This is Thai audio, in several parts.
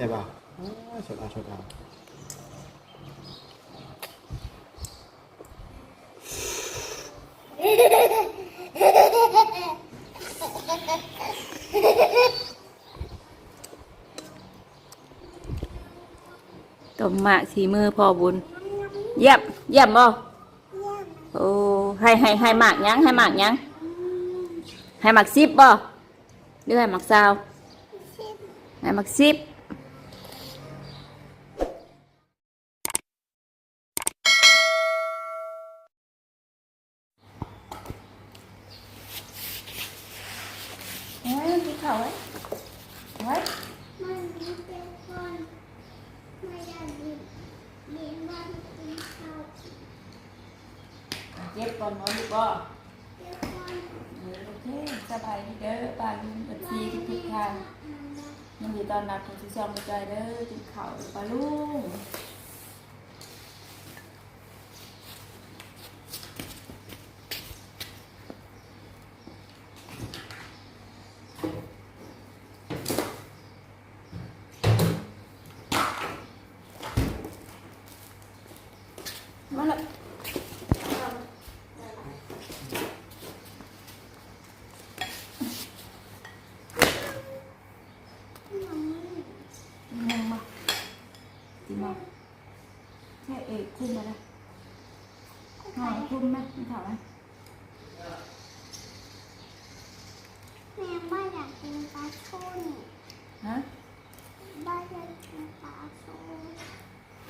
ช่ป่ะชดเอาชดเอาต้มหมากสีมือพ่อบุญเยี่ยมเยี่ยมบ่โอ้ให้หมากยังให้หมากยังให้หมากซิบบ่หรือให้หมากซาวให้หมากซิบเฮ้ยกินข้าวไว้ไว้มันเป็นคนไม่ได้ดินว่ากินข้าวเจ็บก่อนนอนดีบ่เป็นคน โอเคสบายดีเด้อป้าลุงบัดซีทุกท่านยินดีต้อนรับทุกช่องมาจอยเด้อกินข้าวป้าลุงมาละนั่งมากินมาแค่เอกคุ้มมาละหอยคุ้มไหมไม่ถามไหม แม่ไม่อยากกินปลาทูนี่ ฮะ ไม่อยากกินปลาทู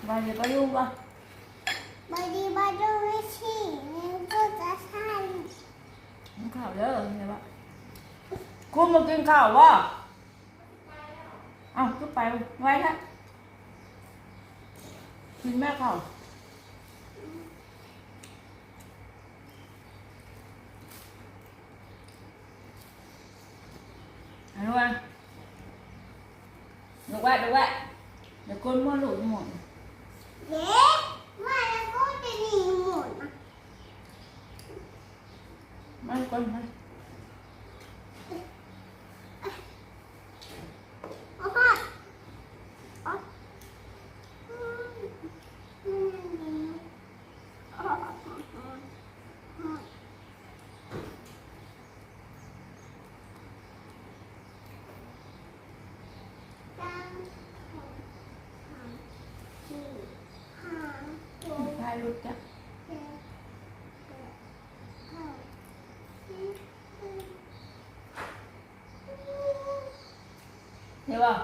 บายเดี๋ยวป้าลุงป่ะ บาดีบาดูวิชีนี่ก็จะใช่ กินข้าวเด้อเห็นปะคุณมากินข้าววะเอ้าก็ไปไว้ละกินแม่ข้าวอันนู้นดูว่าเดี๋ยวคนมั่วหลุดหมด เย้ว่าแล้วก็จะหนีหมดนะ ไม่คนนะ โอ้โหโอ้พายรุดจ้ะเห็นป่ะ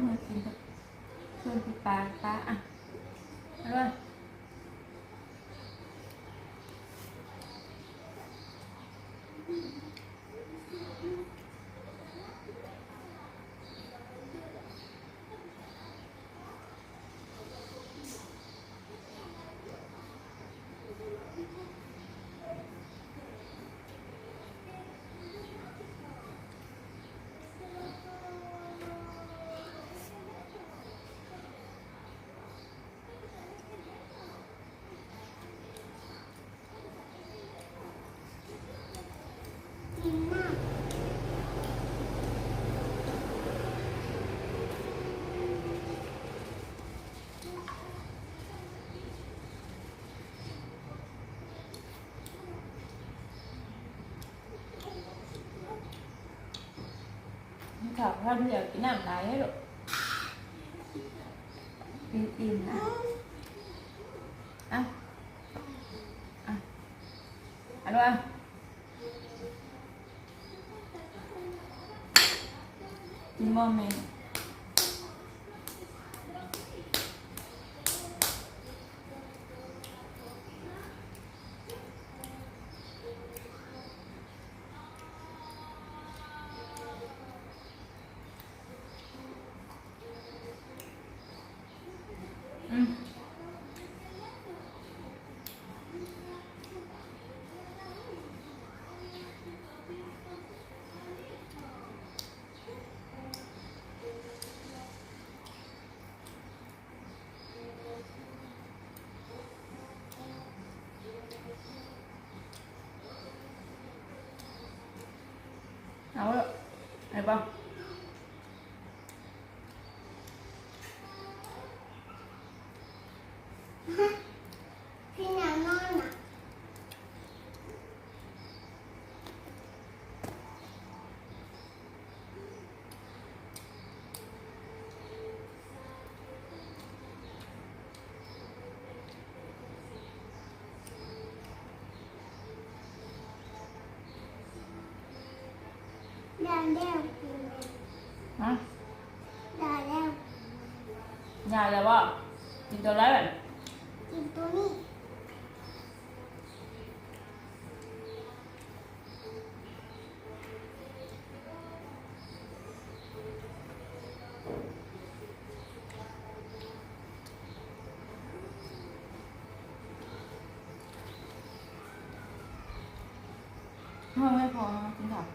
มากินกับชวนพี่ปลาอ่ะเอาด้วยข้าวท่านเดียวกินน้ำไหลให้ลูกอิ่มนะอ่ะอันว่ากินบ้างไหม บ่ พี่หนานอนอ่ะ ได้แล้วกินเลย ฮะ ได้แล้ว ยายแล้วบ่กินตัวไรแบบ กินตัวนี้ ไม่พอกินข้าว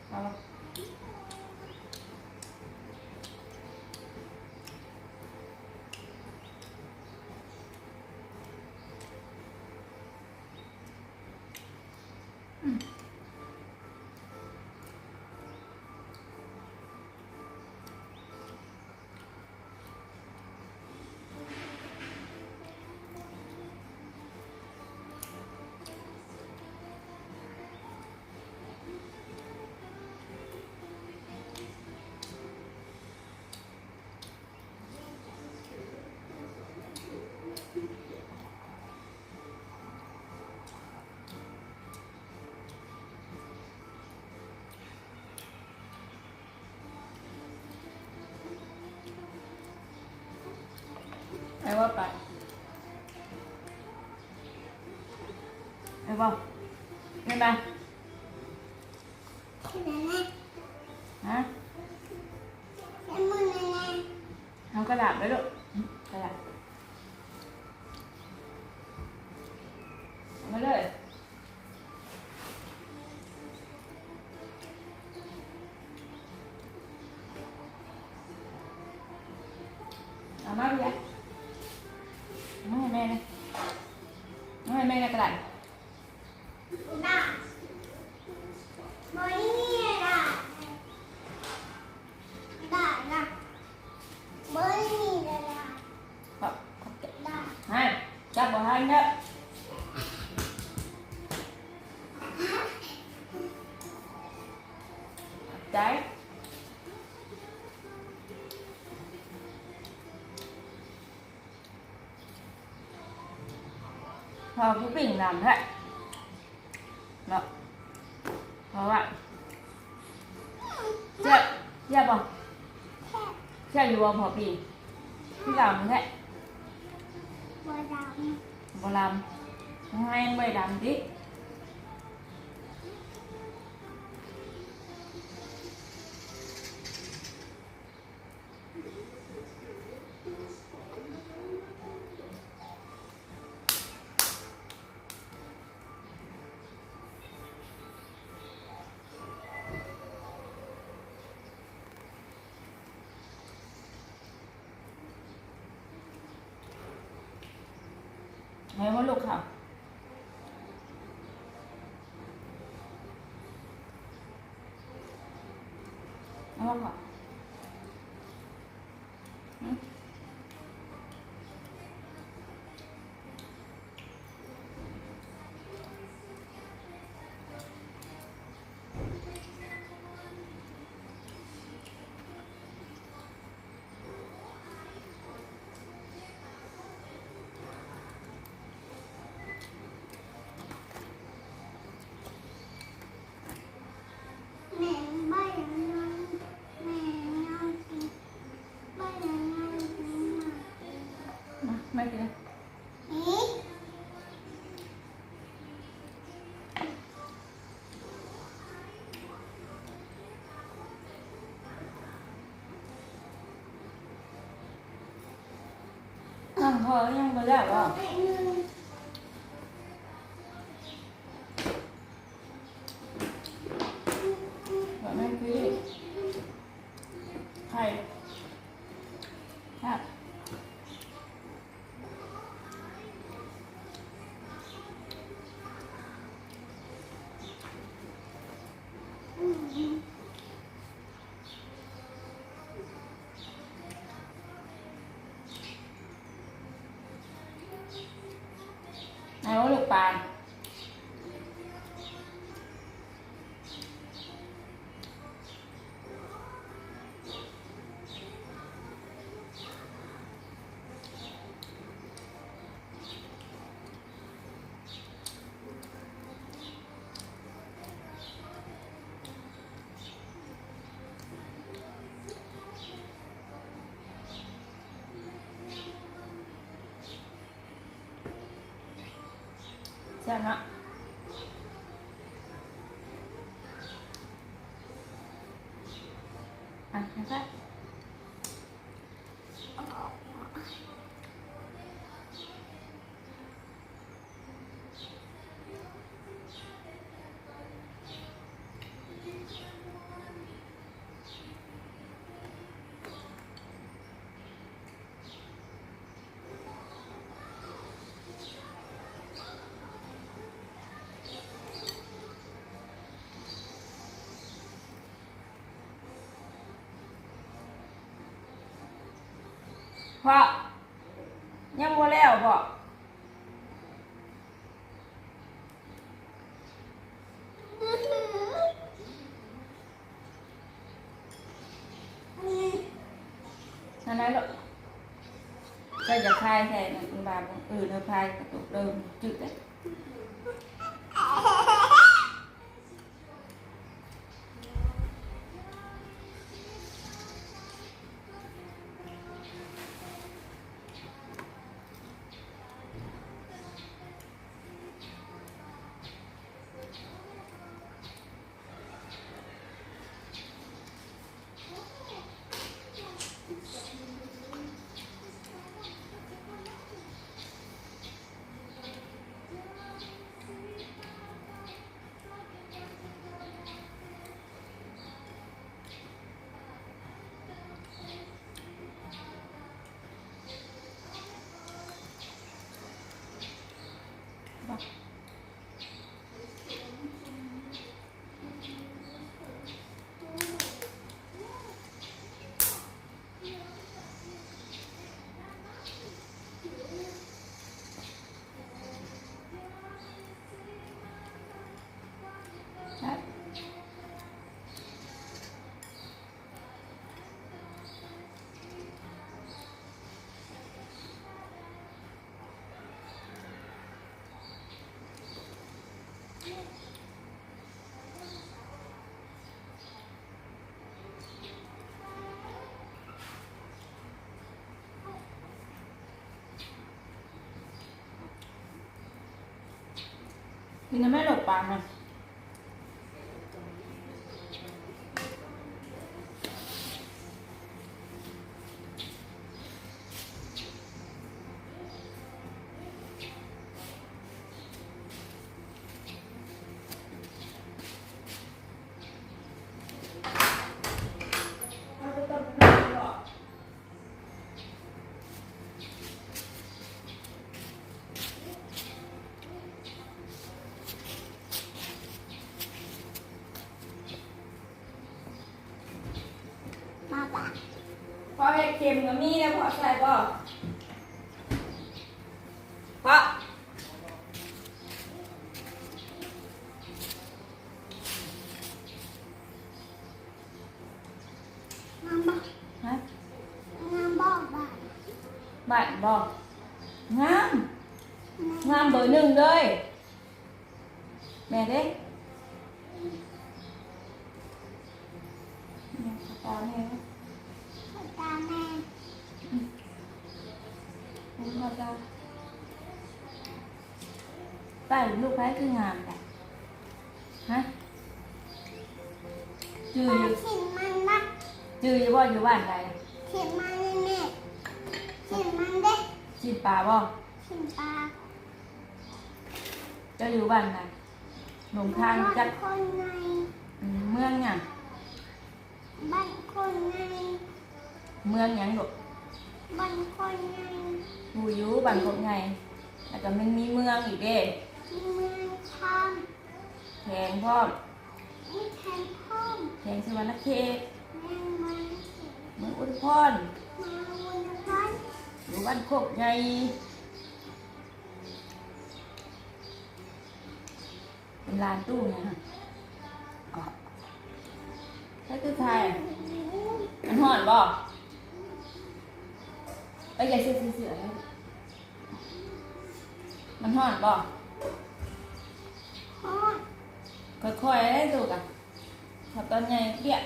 เอาละไอ้ว่าไปไอ้ว่าไม่ไป แค่นั้นแหละ ฮะ แค่มือนั่นแหละ เอากระดาษไปลูกกระดาษเอามาเลยเอามาเลยเอามาให้แม่เลยเอาให้แม่ในกระดาษ ได้บอยนี่ได้ได้นะบอยนี่ได้ ขอบใจ ได้ ให้จับบ่ให้เนอะขอบใจพอผู้ปิ่งนำแท้เนาะเพราะว่าเจ็บบ่ แค่ เจ็บอยู่บ่พอปิ่งที่ลำแท้ บอยด บ่ลำให้ไม่ดำดิให้ว่าลูกค่ะเอาว่าค่ะอืม ไม่กิน นี่ นั่งพอยังบ่ได้บ่ ไอ้หนึ่ง บ่แม่คือไข่ครับ เอาลูกปลาใช่ไหมอ่ะนะครับเพราะยังบ่แล้วบ่นั่นแหละลูกก็จะคลายแทนมันบาดอื่นเอาคลายกระตุกเดิมจุดเลยครับ กินน้ำไม่หลบปากนะมาปะ พอเห็ดเค็มก็มีแล้วพอใส่บ่พอ งามบ่ ฮะ งามบ่บ่ บ้านบ่งามงามเบอร์หนึ่งเลยแม่เด้เนี่ยตาแม่ ตาแม่ คุณพ่อตา ใต้ลูกแพ้คืองามแต่ฮะจืออยู่ ถิ่นมันนะ จืออยู่บ่อยู่บ้านใด ถิ่นมันนี่ถิ่นมันเด็ก ชินป่าบ่ ถิ่นปลา เจะอยู่บ้านใดหนุ่มทางจัด คนใน เมืองหยัง บ้านคนใน เมืองหยังลูก บ้านคนใน อยู่บ้านคนไงแล้วก็มันมีเมืองอีกเด้ เมืองค แขงพร้อม ำมีแทนพ่อม แขงสวรรณเขต แมงมัน เมืองอุทุพร มาวนพัน อยู่บ้านโคกใหญ่เป็นลานตู้ไงฮะใช่คือไทยมันห่อนบ่ไปใหญ่เสือๆแล้วมันห่อนบ่ พ่อ ค่อยๆได้ดูกันพอตอนใหญ่เปี้ย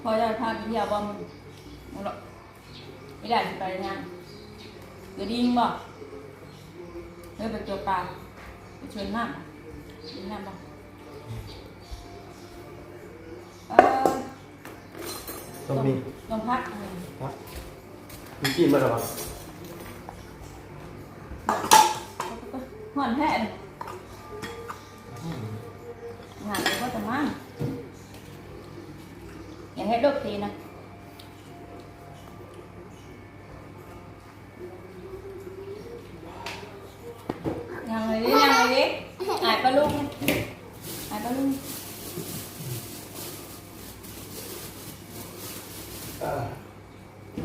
พอจะพาไปเที่ยวบ่มึงหรอกไม่ได้สิไปยังเดี๋ยวดิ้งบ่เฮ้ยไปเจอปลาไปชวนน้ำดิ้งน้ำบ่ต้องมี ลงพัก ครับมีกินมาหรอ ห่อนแท้งานก็จะมั่งอย่าให้ดกทีนะยังเลยดิยังเลยดิอายปลาลุงอายปลาลุง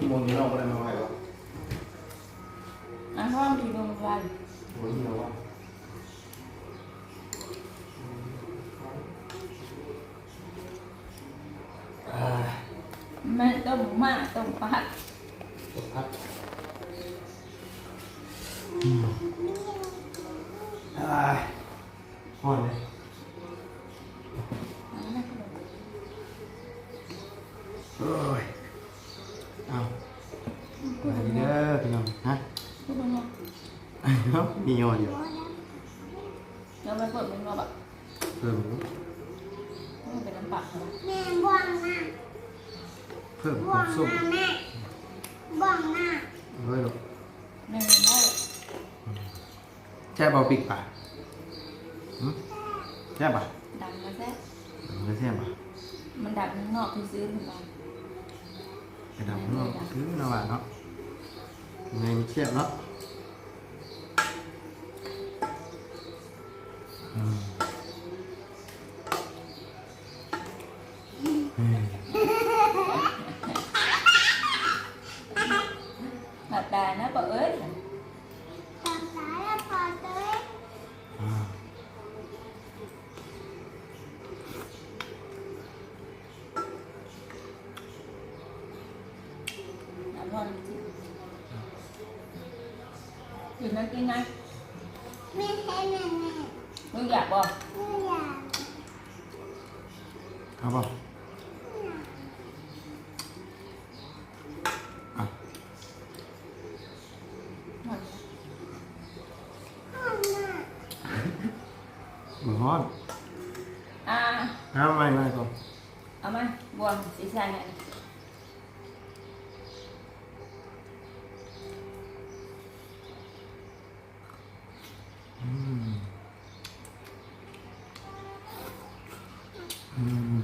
มนต์เราก็ได้มาไหว้วะ อายห้องที่โรงพยาบาล มนต์เราว่า แม่ต้มมากต้มปลา พักห่อนเลยโอ้ยเอาไปเด้อพี่น้องฮะ พูดตรงนี้ มียอดอยู่ เราไปเปิดเป็นว่าแบบ เพิ่ม มันเป็นน้ำปลาใช่ไหม แม่บ้องหน้า เพิ่ม บ้อง ส้ม หน้าแม่บ้องหน้า เฮ้ยลูก แม่เป็นน้อย แช่เบาปิกป่ะแช่ป่ะ ดังมาแซ่ มันแช่ป่ะ มันดังข้างนอกคือซื้อถึงบ้าน กระดำเนาะคือระหว่างเนาะไงมันเชี่ยเนาะหน้าตานะปะเอ้ย ตอนสายแล้วพอเต้ย น้ำร้อนจริงกินนะกินนะ แม่ให้แม่แม่ มึงอยากบ่ ไม่อยาก เอาป่ะอ่ะ หมด ห้องหน้า มือฮ้อน อ่า เอาไม่ก่อน เอามาบวมสีใสเนี่ย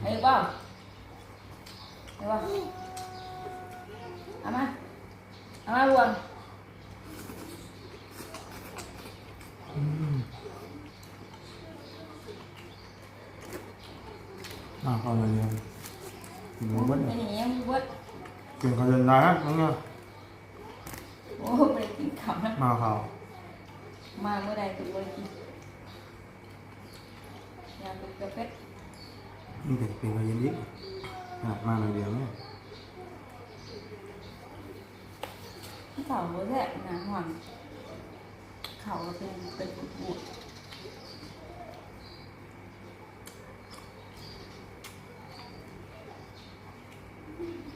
เฮ้ยบ่เฮ้ยบ่เอามาบวม เอาเลยเนี่ยหมูบิ้ล ไม่หนียังเบิด กินข้าวเย็นได้นะน้องเนี่ย โอ้ไปกินข้าวนะ มาข้าว มาเมื่อใดถึงวันกินอยากเป็นกาแฟ นี่เป็นข้าวเย็นดิบมาหน่อยเดียวเนี่ย ข้าวโพดแท้หนาหวาน เขาก็เป็นบูด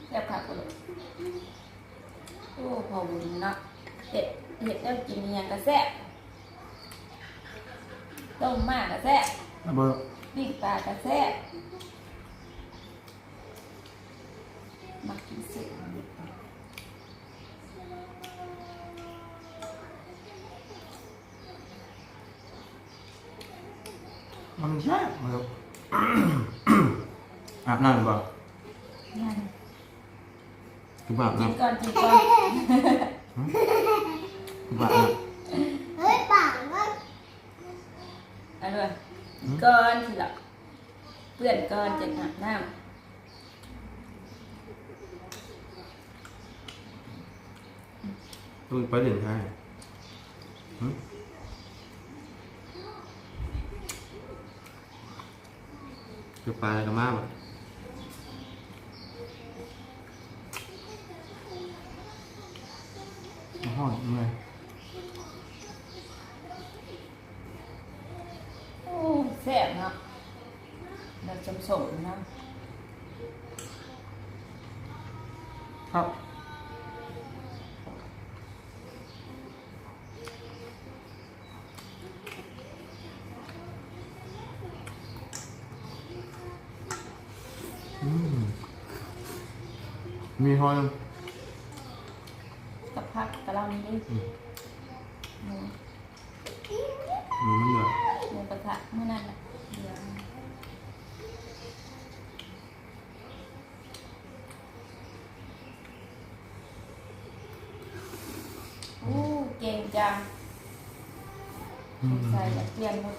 แซ่บขาดเลยโอ้พอบุญเนาะเห็ดแล้วกินอย่างกระแซ่บต้มมากกระแซ่บ ระเบิด ปิ้งปลากระแซ่บมักกินเส้น มันแซ่บมาลูก อาบน้ำหรือเปล่า นั่น คืออาบ กิน น้ำ ก่อนกินก่อน คืออาบน้ เฮ้ยปากก็ เอาด้วยก่อนทีละเปื่อนก่อนจะอาบน้ำ ำดูไปเด่นใช่คือปลาอะไรกันมากบ่ห้องเมื่อย โอ้แซ่บเนาะเราสมๆนะครับ มีห้อย กับผักกะหล่ำดิหมู มันเหลือ หมูกระทะเมื่อนั้นน่ะเดี๋ยวโอ้เก่งจังใส่อยากเปลี่ยนหมด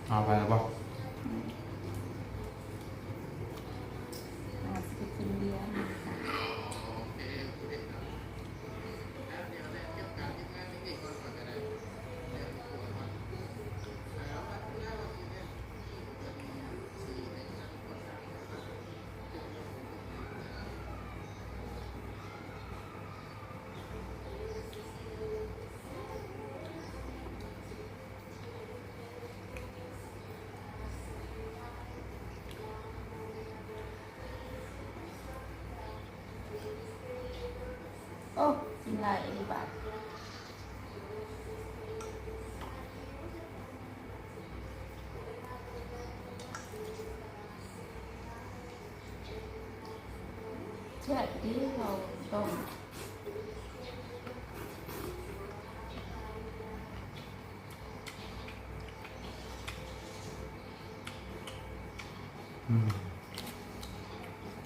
เอาไปแล้วป่ะ อาจจะกินเบียร์ โอ้กินไรดีบ้างเชื่อที่เราต้ม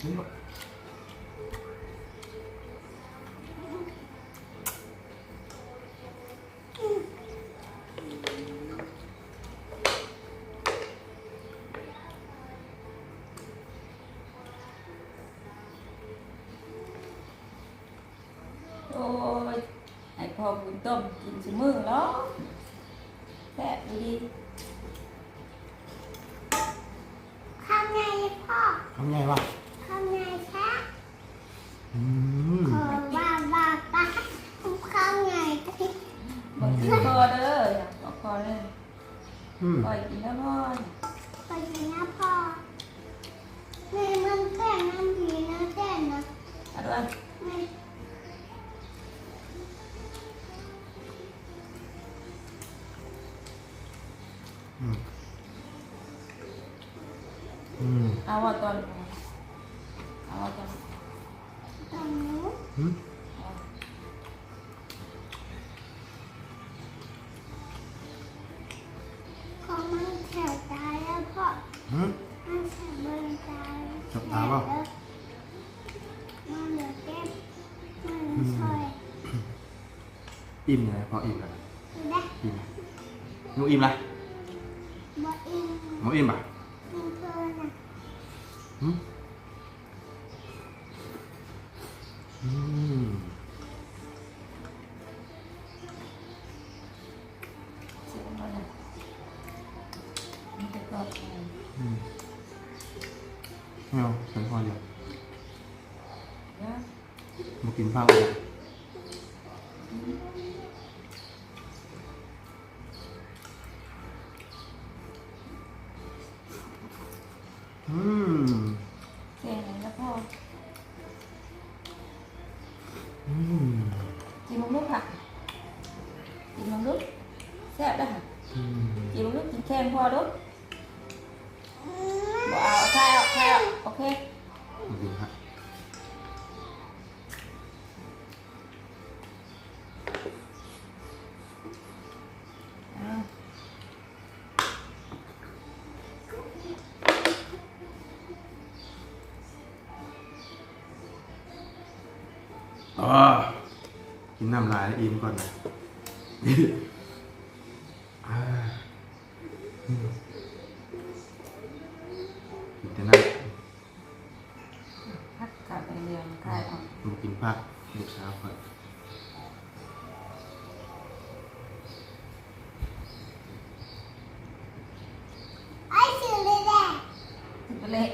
นี่ป่ะ โอ้ยไอ้พ่อบุญต้มกินสมือแล้วแซ่บดี ข้างในพ่อ ทำไงวะ ข้างในแท้ อืม ขอว่าป้าข้างในก็ บอกกินคอเด้ออยากบอกคอเลย ปล่อยกินแล้วพ่อ ไปกินนะพ่อแม่มันแกล้งน้ำผีนะแกล้งนะ เอาด้วย แม่ เอาว่าตอนเอาว่าตอน ตรงนู้น อืม เขามันแถวตายแล้วพ่อ อืม มันแถวบนตาย จับตาเปล่า มันเหลือแก้มมันช่วย อิ่มเลยพออิ่มแล้ว ดูได้ อิ่มหนูอิ่มละ อ หมอเอ็มป่ะ กินเพลินอ่ะ อืมอืม เสียงอะไรมันจะกรอบไง อืมไม่เอาฉันพอเดียว นะ มากินข้าวเลยอืม แค่ไหนแล้วพ่อ อืม กินมังลุกค่ะกินมังลุกแซ่บได้ค่ะ อืม กินมังลุกกินแค่พอลูกบอกเอาใช่เอาใช่เอาโอเค มากินครับ เอา อ๋อกินน้ำลายแล้วอิ่มก่อนนะอ่าอืมกินแต่น้ำ พักกับไอเรียงคลายออก มากินผักลูกสาวก่อน ไอ้ชื่อเลยแหละ เละ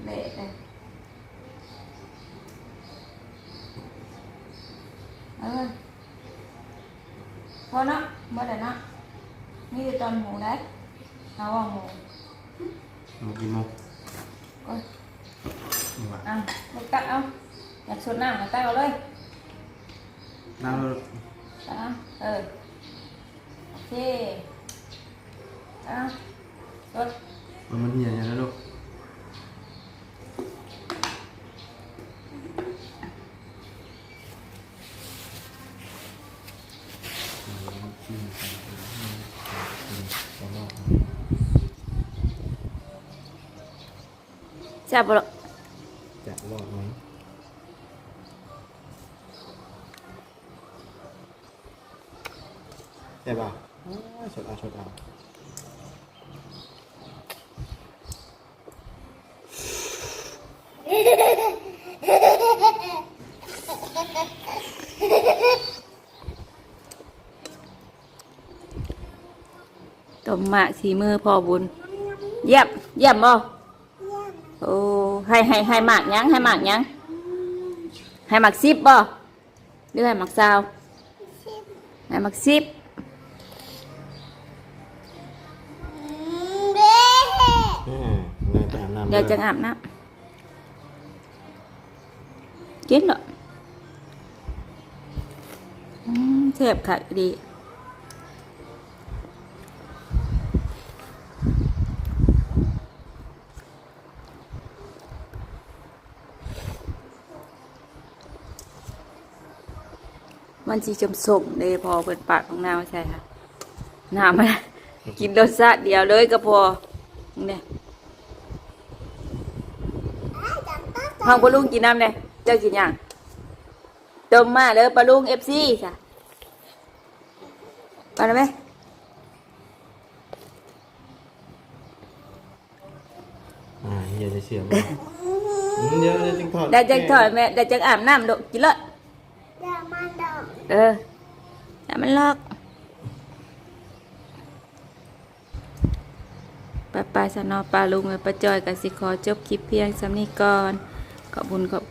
เละเลยพอเนาะเมื่อไหร่เนาะนี่คือตอนหมูได้เอาว่าหมู มากินโมก โอ้ย นี่ว่ะ เอาลูกตักเอาอยากชดน้ำมาตักเอาเลย น้ำ ตักเอาโอเคเอาชด มันเหี่ยอย่างนั้นลูกจะรอด แซ่บบ่ลูก จะรอดไหมใช่ป่ะชดเอาชดเอา ต้มหมากสีมือพ่อบุญเยี่ยมเยี่ยมบ่โอ้ให้หมากยังให้หมากยังให้หมากซิบบ่หรือให้หมากซาวให้หมากซิบ เบ้ เลยไปอาบน้ำ เดี๋ยวจะอาบน้ำกินเหรอเทบค่ะดีมันสีสมๆเลยพอเป็นปากของน้ำใช่ค่ะน้ำมันกินรสชาติเดียวเลยก็พอเนี่ยห้องปลาลุงกินน้ำเลยเจ้ากินยังต้มมาเลยปลาลุงFCจ้ะไปแล้วไหม เฮียจะเชื่อไหมเดี๋ยวจึงถอด ได้จังถอยแม่ได้จังอาบน้ำดอกกินเลย เดี๋ยวมันดอก แต่มันลอกไปสนอปลาลุงเลยปลาจอยกับสิขอจบคลิปเพียงสำนี้ก่อนขอบ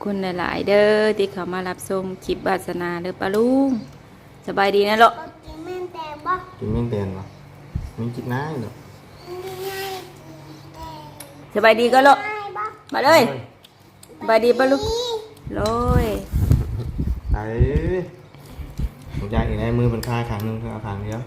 คุณหลายๆเด้อที่เขามารับชมคลิปบาสนาเด้อปลาลุงสบายดีนะลูก ก็กินแม่นแต่บ่ กินเม่นเตียนเหรอมีกินน้ำเหรอ กินง่ายกินแต่ สบายดีก็ลูก ง่ายบ่ มาเลยสบายดีปลาลุงโลย ไปผมอยากอีกในมือเป็นข้างขางหนึงเอาขางเดียว